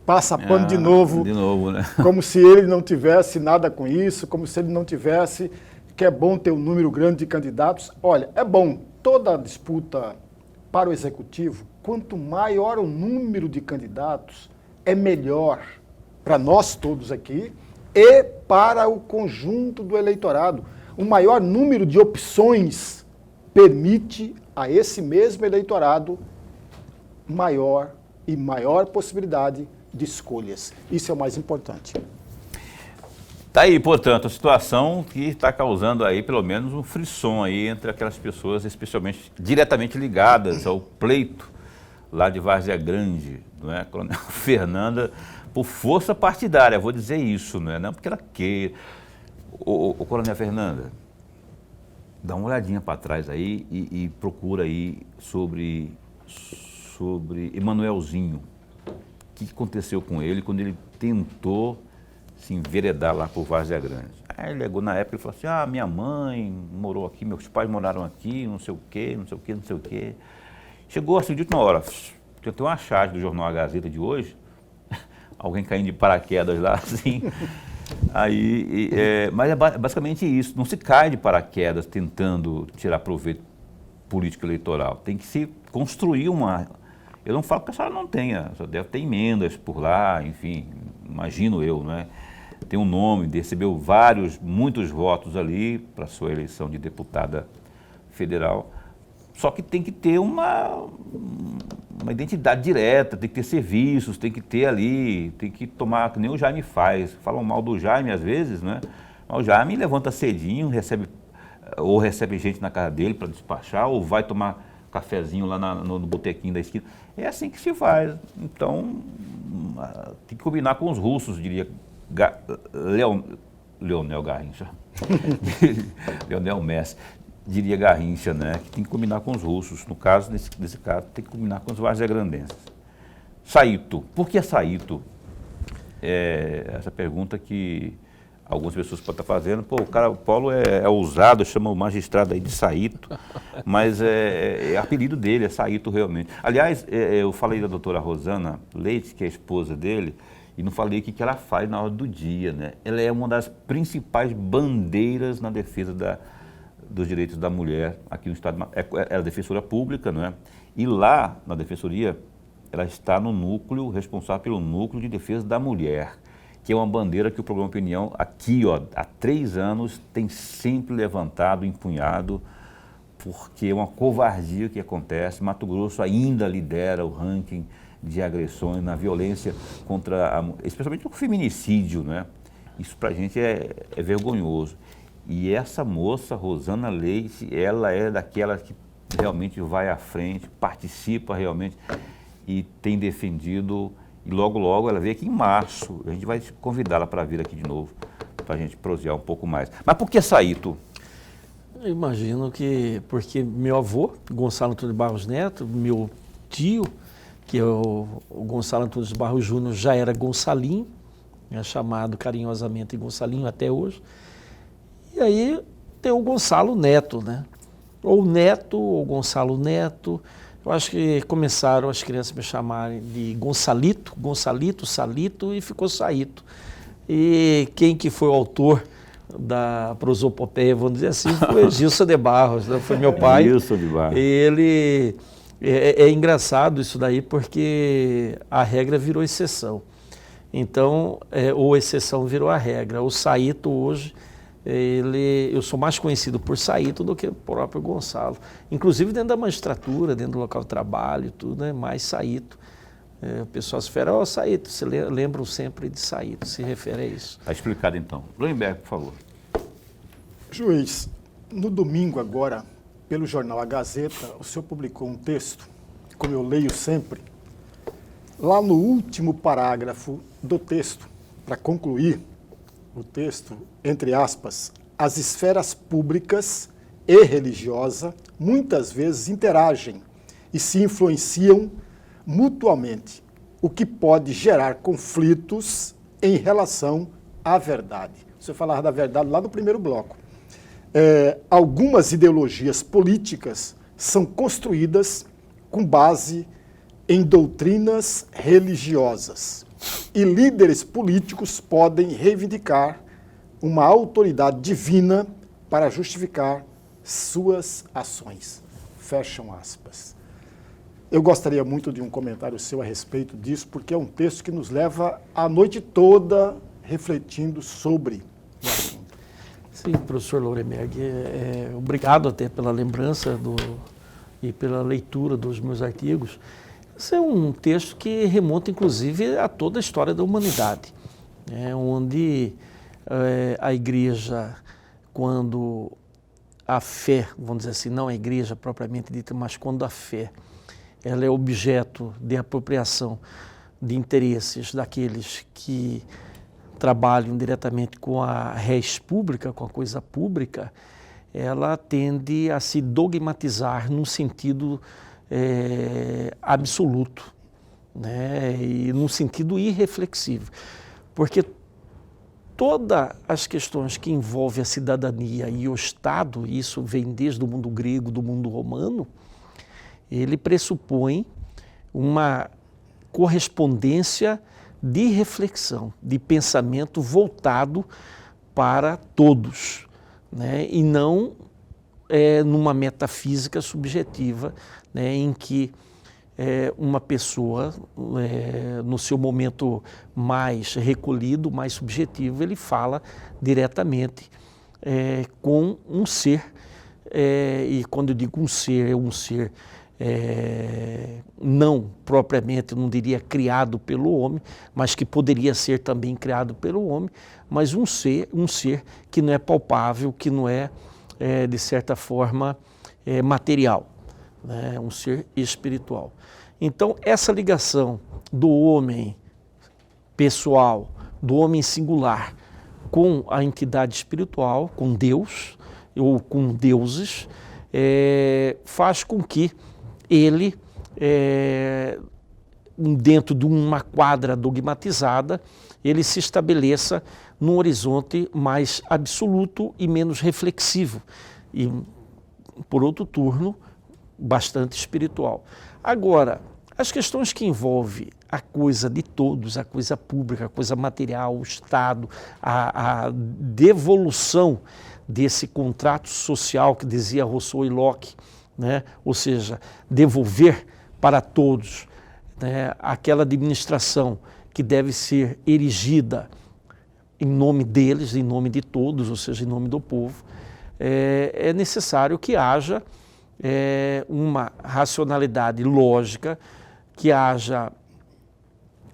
passa pano de novo, né? Como se ele não tivesse nada com isso, como se ele não tivesse, que é bom ter um número grande de candidatos. Olha, é bom, toda disputa para o executivo, quanto maior o número de candidatos, é melhor para nós todos aqui e para o conjunto do eleitorado. O maior número de opções permite a esse mesmo eleitorado maior possibilidade de escolhas. Isso é o mais importante. Está aí, portanto, a situação que está causando aí pelo menos um frisson aí entre aquelas pessoas, especialmente diretamente ligadas ao pleito lá de Várzea Grande, não é? Coronel Fernanda, por força partidária, vou dizer isso, não é? Não porque ela queira. O Coronel Fernanda, dá uma olhadinha para trás aí e procura aí sobre Emanuelzinho. O que aconteceu com ele quando ele tentou se enveredar lá por Várzea Grande? Aí ele ligou na época e falou assim, minha mãe morou aqui, meus pais moraram aqui, não sei o quê, não sei o quê, não sei o quê. Chegou assim de última hora, tem uma charge do jornal A Gazeta de hoje, alguém caindo de paraquedas lá, assim. Mas é basicamente isso, não se cai de paraquedas tentando tirar proveito político eleitoral, tem que se construir uma... Eu não falo que a senhora não tenha, só deve ter emendas por lá, enfim, imagino eu, não é? Tem um nome, recebeu muitos votos ali para sua eleição de deputada federal, só que tem que ter uma identidade direta, tem que ter serviços, tem que ter ali, tem que tomar, que nem o Jaime faz. Falam mal do Jaime às vezes, né? Mas o Jaime levanta cedinho, recebe gente na casa dele para despachar, ou vai tomar cafezinho lá no botequinho da esquina. É assim que se faz. Então, tem que combinar com os russos, diria Leonel Garrincha. Leonel Messi. Diria Garrincha, né? Que tem que combinar com os russos. No caso, nesse caso, tem que combinar com os vazegrandenses. Saíto. Por que Saíto? Essa pergunta que algumas pessoas podem estar fazendo. Pô, o Paulo é ousado, chama o magistrado aí de Saíto, mas é apelido dele, é Saíto realmente. Aliás, eu falei da doutora Rosana Leite, que é a esposa dele, e não falei o que ela faz na hora do dia, né? Ela é uma das principais bandeiras na defesa dos direitos da mulher aqui no estado. Ela é defensora pública, não é? E lá, na defensoria, ela está no núcleo, responsável pelo núcleo de defesa da mulher, que é uma bandeira que o Programa Opinião, aqui, ó, há 3 anos, tem sempre levantado, empunhado, porque é uma covardia que acontece. Mato Grosso ainda lidera o ranking de agressões na violência contra especialmente no feminicídio, né? Isso pra gente é vergonhoso. E essa moça, Rosana Leite, ela é daquela que realmente vai à frente, participa realmente e tem defendido. E logo, logo, ela veio aqui em março. A gente vai convidá-la para vir aqui de novo, para a gente prosear um pouco mais. Mas por que Saíto? Eu imagino que porque meu avô, Gonçalo Antônio de Barros Neto, meu tio, que é o Gonçalo Antônio de Barros Júnior, já era Gonçalinho, é chamado carinhosamente Gonçalinho até hoje. E aí tem o Gonçalo Neto, né? Ou Neto, ou Gonçalo Neto. Eu acho que começaram as crianças me chamarem de Gonçalito, Salito, e ficou Saíto. E quem que foi o autor da prosopopeia, vamos dizer assim, foi Gilson de Barros, né? Foi meu pai. Gilson de Barros. E ele... É engraçado isso daí, porque a regra virou exceção. Então, ou exceção virou a regra. O Saíto hoje... eu sou mais conhecido por Saíto do que o próprio Gonçalo. Inclusive dentro da magistratura, dentro do local de trabalho, tudo, né? Mais Saíto. O pessoal se refere, Saíto, se lembram sempre de Saíto, se refere a isso. Está explicado então. Lorenberg, por favor. Juiz, no domingo agora, pelo jornal A Gazeta, o senhor publicou um texto, como eu leio sempre, lá no último parágrafo do texto, para concluir o texto, entre aspas, as esferas públicas e religiosa muitas vezes interagem e se influenciam mutuamente, o que pode gerar conflitos em relação à verdade. Você falava da verdade lá no primeiro bloco. Algumas ideologias políticas são construídas com base em doutrinas religiosas. E líderes políticos podem reivindicar uma autoridade divina para justificar suas ações. Fecham aspas. Eu gostaria muito de um comentário seu a respeito disso, porque é um texto que nos leva a noite toda refletindo sobre o assunto. Sim, professor Lorenberg, obrigado até pela lembrança e pela leitura dos meus artigos. Esse é um texto que remonta, inclusive, a toda a história da humanidade, onde a igreja, quando a fé, vamos dizer assim, não a igreja propriamente dita, mas quando a fé ela é objeto de apropriação de interesses daqueles que trabalham diretamente com a res pública, com a coisa pública, ela tende a se dogmatizar num sentido absoluto, né? E num sentido irreflexivo, porque todas as questões que envolvem a cidadania e o Estado, isso vem desde o mundo grego, do mundo romano, ele pressupõe uma correspondência de reflexão, de pensamento voltado para todos, né? E não numa metafísica subjetiva, né? Em que uma pessoa, no seu momento mais recolhido, mais subjetivo, ele fala diretamente com um ser, e quando eu digo um ser, é um ser não propriamente, não diria criado pelo homem, mas que poderia ser também criado pelo homem, mas um ser que não é palpável, que não é, de certa forma, material, né? Um ser espiritual. Então, essa ligação do homem pessoal, do homem singular, com a entidade espiritual, com Deus ou com deuses, faz com que ele, dentro de uma quadra dogmatizada, ele se estabeleça num horizonte mais absoluto e menos reflexivo, e, por outro turno, bastante espiritual. Agora, as questões que envolvem a coisa de todos, a coisa pública, a coisa material, o Estado, a devolução desse contrato social que dizia Rousseau e Locke, né? Ou seja, devolver para todos, né, aquela administração que deve ser erigida em nome deles, em nome de todos, ou seja, em nome do povo, é necessário que haja uma racionalidade lógica, que haja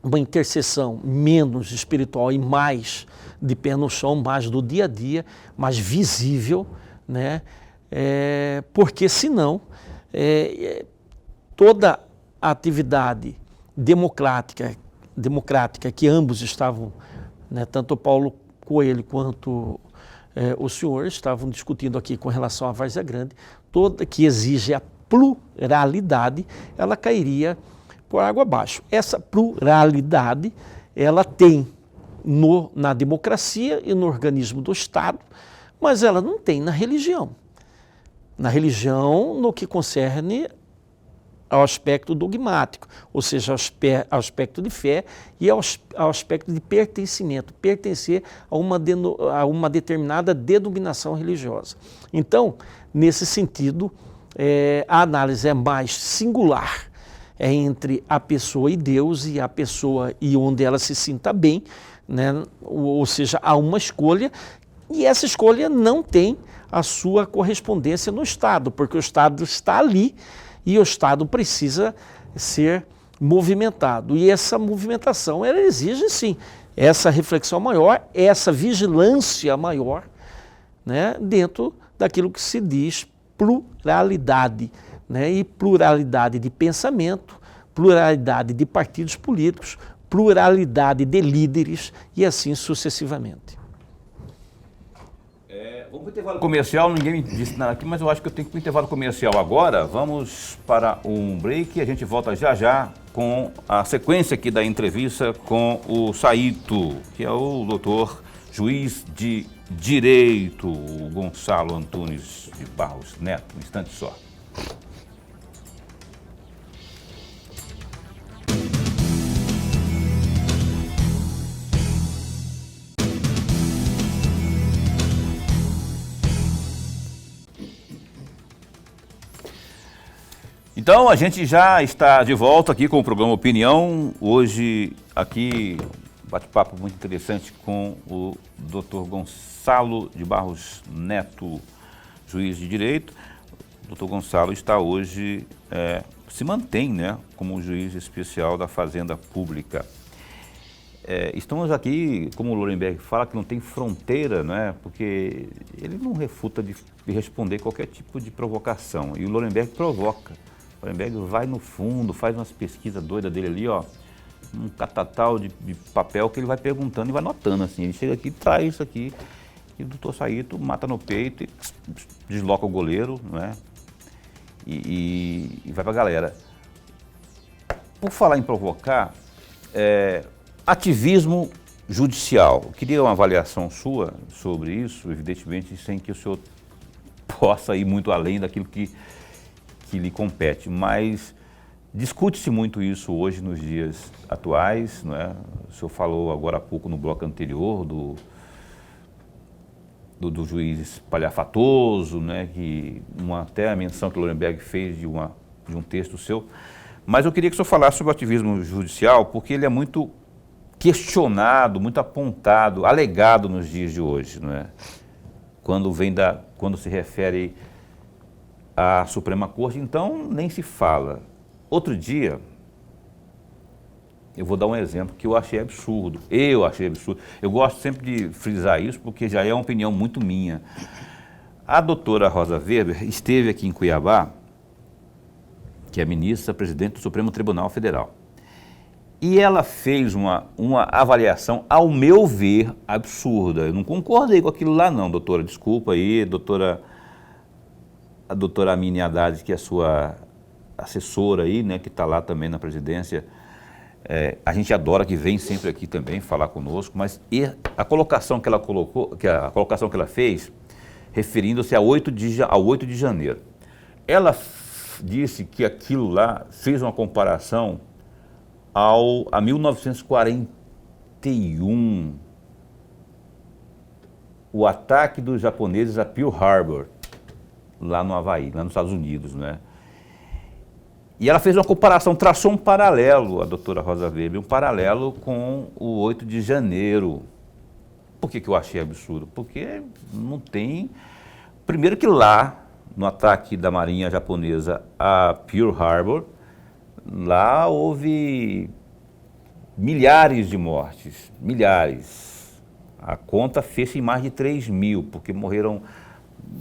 uma interseção menos espiritual e mais de pé no chão, mais do dia a dia, mais visível, né? Porque senão toda a atividade democrática que ambos estavam, né, tanto o Paulo Coelho quanto o senhor estavam discutindo aqui com relação à Várzea Grande, toda que exige a pluralidade, ela cairia por água abaixo. Essa pluralidade, ela tem na democracia e no organismo do Estado, mas ela não tem na religião. Na religião, no que concerne ao aspecto dogmático, ou seja, ao aspecto de fé e ao aspecto de pertencimento, pertencer a uma determinada denominação religiosa. Então, nesse sentido, a análise é mais singular, entre a pessoa e Deus, e a pessoa e onde ela se sinta bem, né? Ou seja, há uma escolha, e essa escolha não tem a sua correspondência no Estado, porque o Estado está ali e o Estado precisa ser movimentado. E essa movimentação, ela exige, sim, essa reflexão maior, essa vigilância maior, né, dentro daquilo que se diz pluralidade, né, e pluralidade de pensamento, pluralidade de partidos políticos, pluralidade de líderes e assim sucessivamente. Vamos para o intervalo comercial, ninguém me disse nada aqui, mas eu acho que eu tenho que ir para o intervalo comercial agora. Vamos para um break e a gente volta já já com a sequência aqui da entrevista com o Saíto, que é o doutor juiz de Direito, o Gonçalo Antunes de Barros Neto. Um instante só. Então, a gente já está de volta aqui com o programa Opinião. Hoje, aqui, bate-papo muito interessante com o Dr. Gonçalo de Barros Neto, juiz de Direito. O Dr. Gonçalo está hoje, se mantém, né, como juiz especial da Fazenda Pública. Estamos aqui, como o Lorenberg fala, que não tem fronteira, né, porque ele não refuta de responder qualquer tipo de provocação. E o Lorenberg provoca. O Lorenberg vai no fundo, faz umas pesquisas doidas dele ali, ó, um catatal de papel que ele vai perguntando e vai anotando, assim. Ele chega aqui e traz isso aqui, e o doutor Saíto mata no peito e desloca o goleiro, né, e vai pra galera. Por falar em provocar, ativismo judicial. Eu queria uma avaliação sua sobre isso, evidentemente, sem que o senhor possa ir muito além daquilo que lhe compete, mas Discute-se muito isso hoje nos dias atuais, não é? O senhor falou agora há pouco no bloco anterior do juiz espalhafatoso, né? Que até a menção que o Lorenberg fez de um texto seu. Mas eu queria que o senhor falasse sobre o ativismo judicial, porque ele é muito questionado, muito apontado, alegado nos dias de hoje, não é? Quando se refere à Suprema Corte, então nem se fala. Outro dia, eu vou dar um exemplo que eu achei absurdo. Eu gosto sempre de frisar isso porque já é uma opinião muito minha. A doutora Rosa Weber esteve aqui em Cuiabá, que é ministra, presidente do Supremo Tribunal Federal. E ela fez uma avaliação, ao meu ver, absurda. Eu não concordei com aquilo lá não, doutora. Desculpa aí, a doutora Amine Haddad, que é a sua assessora aí, né, que está lá também na presidência. A gente adora que vem sempre aqui também falar conosco, mas a colocação que ela colocou, a colocação que ela fez, referindo-se ao 8 de janeiro. Ela disse que aquilo lá fez uma comparação a 1941, o ataque dos japoneses a Pearl Harbor, lá no Havaí, lá nos Estados Unidos, né? E ela fez uma comparação, traçou um paralelo, a doutora Rosa Weber, um paralelo com o 8 de janeiro. Por que eu achei absurdo? Porque não tem... Primeiro que lá, no ataque da marinha japonesa a Pearl Harbor, lá houve milhares de mortes, milhares. A conta fecha em mais de 3.000, porque morreram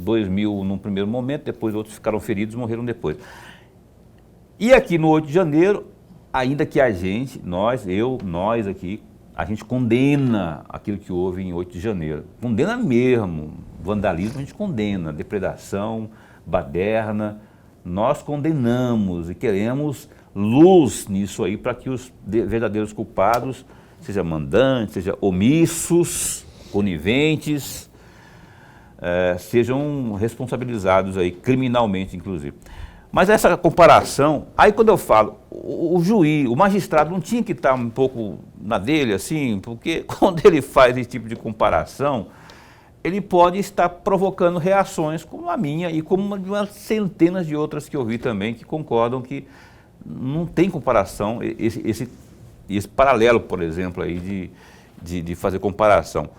2.000 num primeiro momento, depois outros ficaram feridos e morreram depois. E aqui no 8 de janeiro, ainda que nós aqui, a gente condena aquilo que houve em 8 de janeiro. Condena mesmo. Vandalismo a gente condena, depredação, baderna, nós condenamos e queremos luz nisso aí para que os verdadeiros culpados, seja mandantes, seja omissos, coniventes, sejam responsabilizados aí criminalmente, inclusive. Mas essa comparação, aí quando eu falo, o juiz, o magistrado não tinha que estar um pouco na dele, assim, porque quando ele faz esse tipo de comparação, ele pode estar provocando reações como a minha e como umas centenas de outras que eu vi também, que concordam que não tem comparação, esse paralelo, por exemplo, aí de fazer comparação.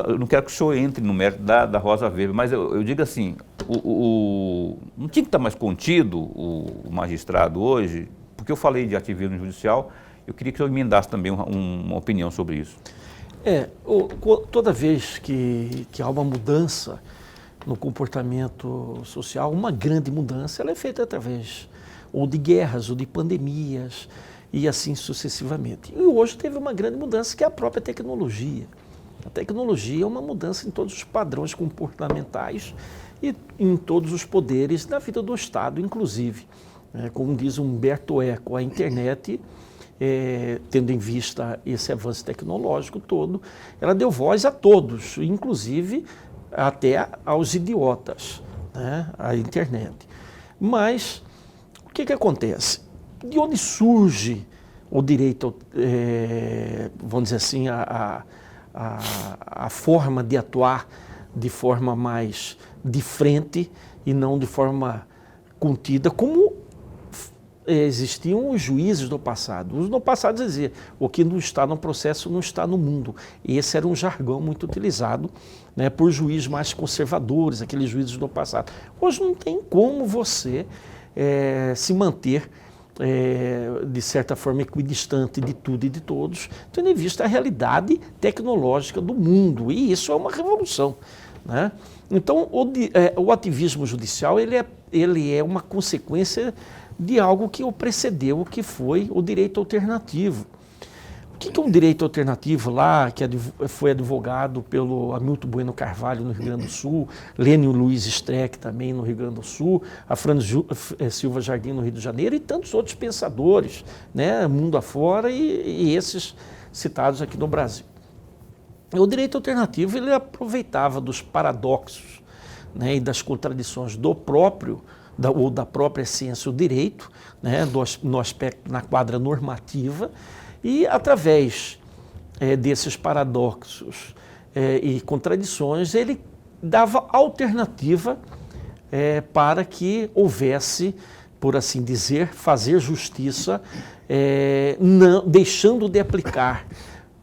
Eu não quero que o senhor entre no mérito da Rosa Weber, mas eu digo assim, não tinha que estar mais contido o magistrado hoje, porque eu falei de ativismo judicial, eu queria que o senhor emendasse também uma opinião sobre isso. Toda vez que há uma mudança no comportamento social, uma grande mudança, ela é feita através ou de guerras, ou de pandemias, e assim sucessivamente. E hoje teve uma grande mudança, que é a própria tecnologia. A tecnologia é uma mudança em todos os padrões comportamentais e em todos os poderes da vida do Estado, inclusive. Como diz Humberto Eco, a internet, tendo em vista esse avanço tecnológico todo, ela deu voz a todos, inclusive até aos idiotas, né? A internet. Mas o que acontece? De onde surge o direito, vamos dizer assim, a forma de atuar de forma mais de frente e não de forma contida, como existiam os juízes do passado. Os no passado diziam, o que não está no processo não está no mundo. E esse era um jargão muito utilizado, né, por juízes mais conservadores, aqueles juízes do passado. Hoje não tem como você se manter de certa forma equidistante de tudo e de todos, tendo em vista a realidade tecnológica do mundo, e isso é uma revolução, né? Então, o ativismo judicial ele é uma consequência de algo que o precedeu, que foi o direito alternativo. O que é um direito alternativo lá, que foi advogado pelo Hamilton Bueno Carvalho no Rio Grande do Sul, Lênio Luiz Streck também no Rio Grande do Sul, a Franz Silva Jardim no Rio de Janeiro e tantos outros pensadores, né, mundo afora e esses citados aqui no Brasil. O direito alternativo ele aproveitava dos paradoxos, né, e das contradições do próprio ou da própria ciência do direito, né, no aspecto, na quadra normativa, e através desses paradoxos e contradições, ele dava alternativa para que houvesse, por assim dizer, fazer justiça, não, deixando de aplicar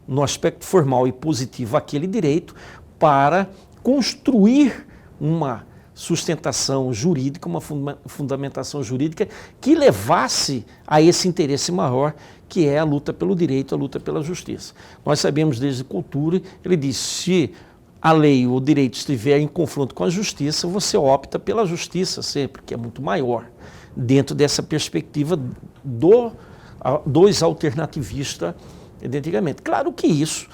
no aspecto formal e positivo aquele direito para construir uma sustentação jurídica, uma fundamentação jurídica que levasse a esse interesse maior, que é a luta pelo direito, a luta pela justiça. Nós sabemos desde Cultura, ele diz, se a lei ou o direito estiver em confronto com a justiça, você opta pela justiça sempre, que é muito maior, dentro dessa perspectiva dos alternativistas de antigamente. Claro que isso,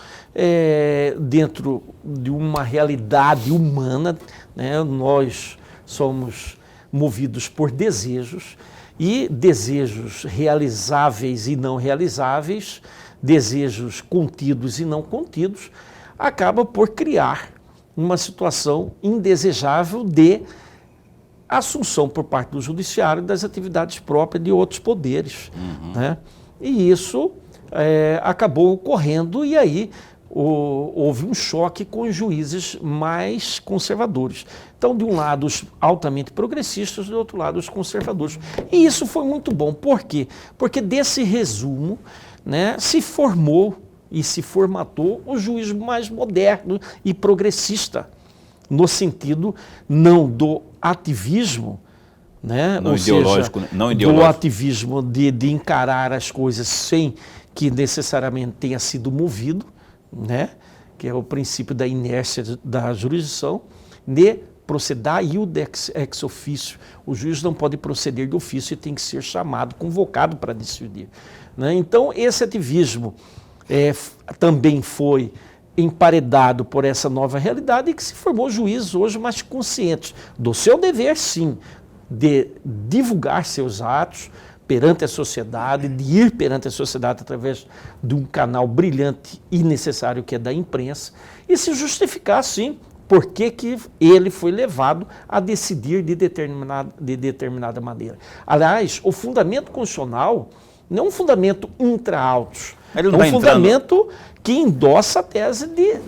dentro de uma realidade humana, né, nós somos movidos por desejos, e desejos realizáveis e não realizáveis, desejos contidos e não contidos, acaba por criar uma situação indesejável de assunção por parte do judiciário das atividades próprias de outros poderes. Né? E isso acabou ocorrendo, e aí houve um choque com os juízes mais conservadores. Então, de um lado, os altamente progressistas, do outro lado, os conservadores. E isso foi muito bom. Por quê? Porque desse resumo, né, se formou e se formatou o juiz mais moderno e progressista, no sentido não do ativismo, né, não ou ideológico, seja, não ideológico. do ativismo de encarar as coisas sem que necessariamente tenha sido movido, né, que é o princípio da inércia da jurisdição, de proceder ex officio. O juiz não pode proceder de ofício e tem que ser chamado, convocado para decidir. Né? Então, esse ativismo também foi emparedado por essa nova realidade, e que se formou juízes hoje mais conscientes do seu dever, sim, de divulgar seus atos perante a sociedade, de ir perante a sociedade através de um canal brilhante e necessário que é da imprensa, e se justificar, sim, por que ele foi levado a decidir de determinada maneira. Aliás, o fundamento constitucional não é um fundamento intra-autos, é um fundamento que endossa a tese de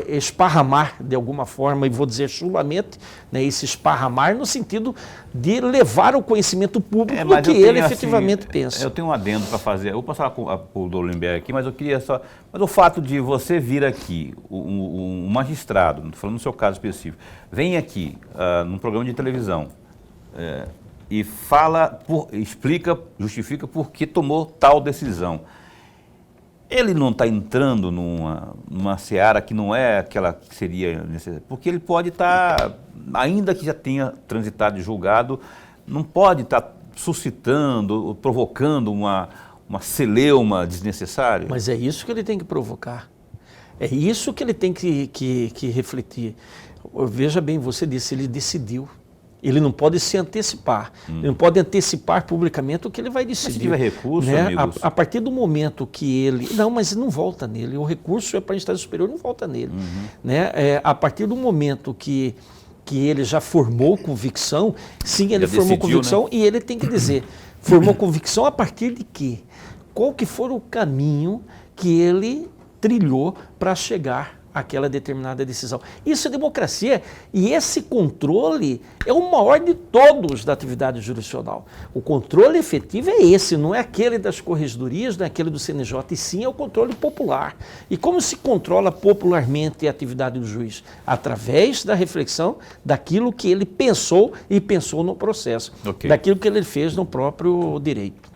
esparramar, de alguma forma, e vou dizer chulamente, né, esse esparramar no sentido de levar ao conhecimento público do que ele efetivamente pensa. Eu tenho um adendo para fazer, eu vou passar para o Lolenberg aqui, mas eu queria só... Mas o fato de você vir aqui, um magistrado, não estou falando no seu caso específico, vem aqui num programa de televisão e explica, justifica por que tomou tal decisão. Ele não está entrando numa seara que não é aquela que seria necessária, porque ele pode estar, ainda que já tenha transitado e julgado, não pode estar suscitando, provocando uma celeuma desnecessária. Mas é isso que ele tem que provocar. É isso que ele tem que refletir. Veja bem, você disse, ele decidiu. Ele não pode se antecipar. Ele não pode antecipar publicamente o que ele vai decidir. Mas se tiver recurso, né? amigos... A partir do momento que ele... Não, mas não volta nele. O recurso é para a instância superior, não volta nele. Né? A partir do momento que ele já formou convicção, sim, ele formou convicção, né? E ele tem que dizer, formou convicção a partir de quê? Qual que for o caminho que ele trilhou para chegar àquela determinada decisão. Isso é democracia, e esse controle é o maior de todos da atividade jurisdicional. O controle efetivo é esse, não é aquele das corregedorias, não é aquele do CNJ, e sim é o controle popular. E como se controla popularmente a atividade do juiz? Através da reflexão daquilo que ele pensou e pensou no processo, daquilo que ele fez no próprio direito.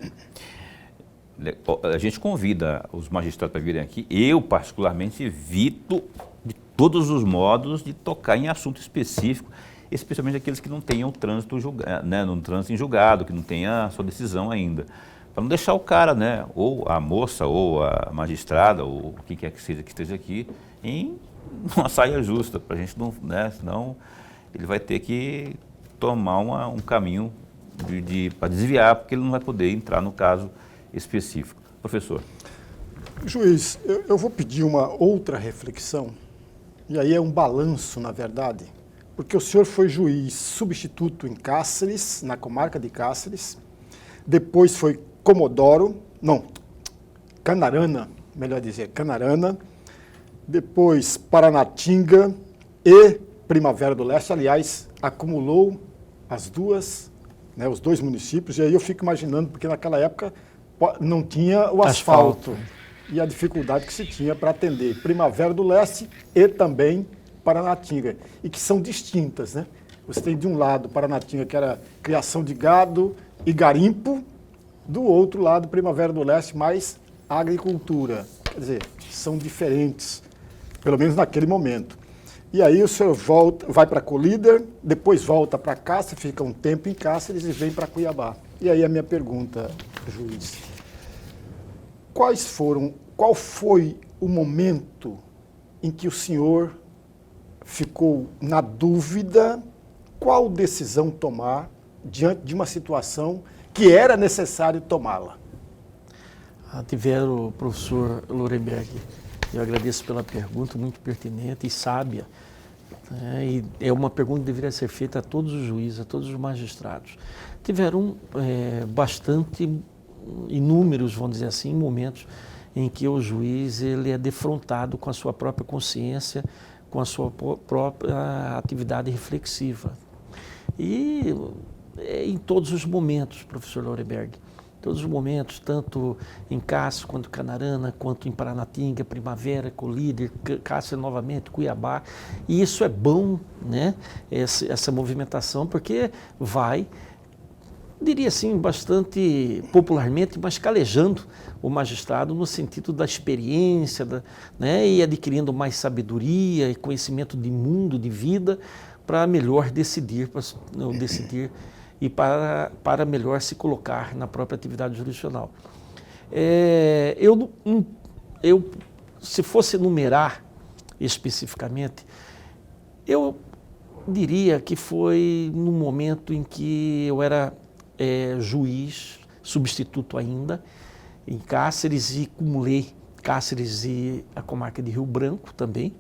A gente convida os magistrados para virem aqui. Eu, particularmente, evito de todos os modos de tocar em assunto específico, especialmente aqueles que não tenham trânsito em julgado, que não tenha a sua decisão ainda. Para não deixar o cara, né, ou a moça, ou a magistrada, ou quem quer que seja que esteja aqui, em uma saia justa, para a gente não, né, senão ele vai ter que tomar um caminho para desviar, porque ele não vai poder entrar no caso específico. Professor. Juiz, eu vou pedir uma outra reflexão, e aí é um balanço, na verdade, porque o senhor foi juiz substituto em Cáceres, na comarca de Cáceres, depois foi Canarana, melhor dizer, Canarana, depois Paranatinga e Primavera do Leste. Aliás, acumulou as duas, né, os dois municípios, e aí eu fico imaginando, porque naquela época não tinha o asfalto e a dificuldade que se tinha para atender Primavera do Leste e também Paranatinga, e que são distintas, né? Você tem de um lado Paranatinga, que era criação de gado e garimpo, do outro lado Primavera do Leste, mais agricultura. Quer dizer, são diferentes, pelo menos naquele momento. E aí o senhor vai para Colíder, depois volta para Cáceres, fica um tempo em Cáceres e vem para Cuiabá. E aí a minha pergunta, juiz, qual foi o momento em que o senhor ficou na dúvida qual decisão tomar diante de uma situação que era necessário tomá-la? Tiveram, professor Lorenberg, eu agradeço pela pergunta, muito pertinente e sábia. E é uma pergunta que deveria ser feita a todos os juízes, a todos os magistrados. Tiveram inúmeros, vamos dizer assim, momentos em que o juiz ele é defrontado com a sua própria consciência, com a sua própria atividade reflexiva. E em todos os momentos, professor Lorenberg, todos os momentos, tanto em Cáceres, quanto Canarana, quanto em Paranatinga, Primavera, Colíder, Cáceres novamente, Cuiabá. E isso é bom, né? Essa movimentação, porque vai, diria assim, bastante popularmente, mas calejando o magistrado no sentido da experiência, né? E adquirindo mais sabedoria e conhecimento de mundo, de vida, para melhor decidir e para melhor se colocar na própria atividade jurisdicional. Se fosse enumerar especificamente, eu diria que foi no momento em que eu era juiz, substituto ainda, em Cáceres, e cumulei Cáceres e a comarca de Rio Branco também.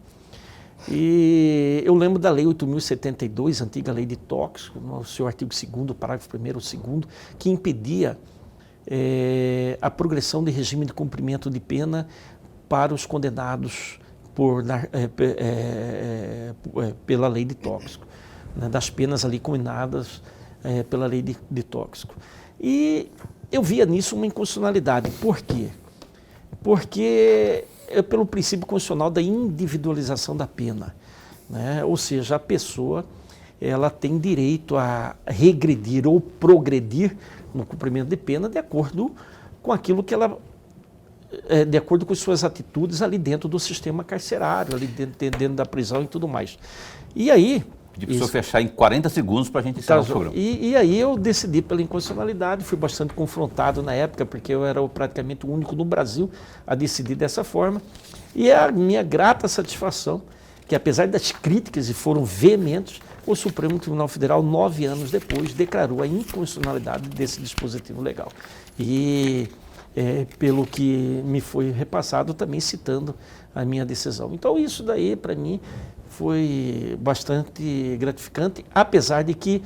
E eu lembro da Lei 8.072, antiga Lei de Tóxico, no seu artigo 2º, parágrafo 1º ou 2º, que impedia a progressão de regime de cumprimento de pena para os condenados pela Lei de Tóxico, né, das penas ali combinadas pela Lei de Tóxico. E eu via nisso uma inconstitucionalidade. Por quê? Porque pelo princípio constitucional da individualização da pena, né? Ou seja, a pessoa ela tem direito a regredir ou progredir no cumprimento de pena de acordo com aquilo que ela, de acordo com suas atitudes ali dentro do sistema carcerário, ali dentro da prisão e tudo mais. E aí... De pessoa fechar em 40 segundos para a gente encerrar o programa. E aí eu decidi pela inconstitucionalidade, fui bastante confrontado na época, porque eu era praticamente o único no Brasil a decidir dessa forma. E é a minha grata satisfação que, apesar das críticas, e foram veementes, o Supremo Tribunal Federal, 9 anos depois, declarou a inconstitucionalidade desse dispositivo legal. E pelo que me foi repassado, também citando a minha decisão. Então isso daí, para mim, foi bastante gratificante, apesar de que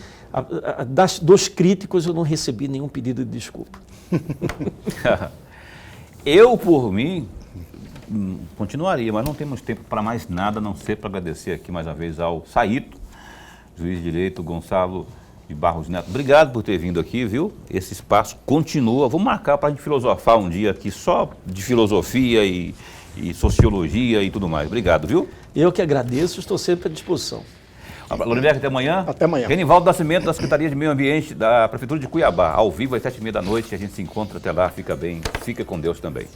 dos críticos eu não recebi nenhum pedido de desculpa. Eu, por mim, continuaria, mas não temos tempo para mais nada, a não ser para agradecer aqui mais uma vez ao Saíto, juiz de direito Gonçalo de Barros Neto. Obrigado por ter vindo aqui, viu? Esse espaço continua. Vamos marcar para a gente filosofar um dia aqui só de filosofia e sociologia e tudo mais. Obrigado, viu? Eu que agradeço, estou sempre à disposição. Lorenberg, até amanhã. Até amanhã. Genivaldo Nascimento, da Secretaria de Meio Ambiente da Prefeitura de Cuiabá, ao vivo às 7h30 da noite. A gente se encontra até lá. Fica bem, fica com Deus também.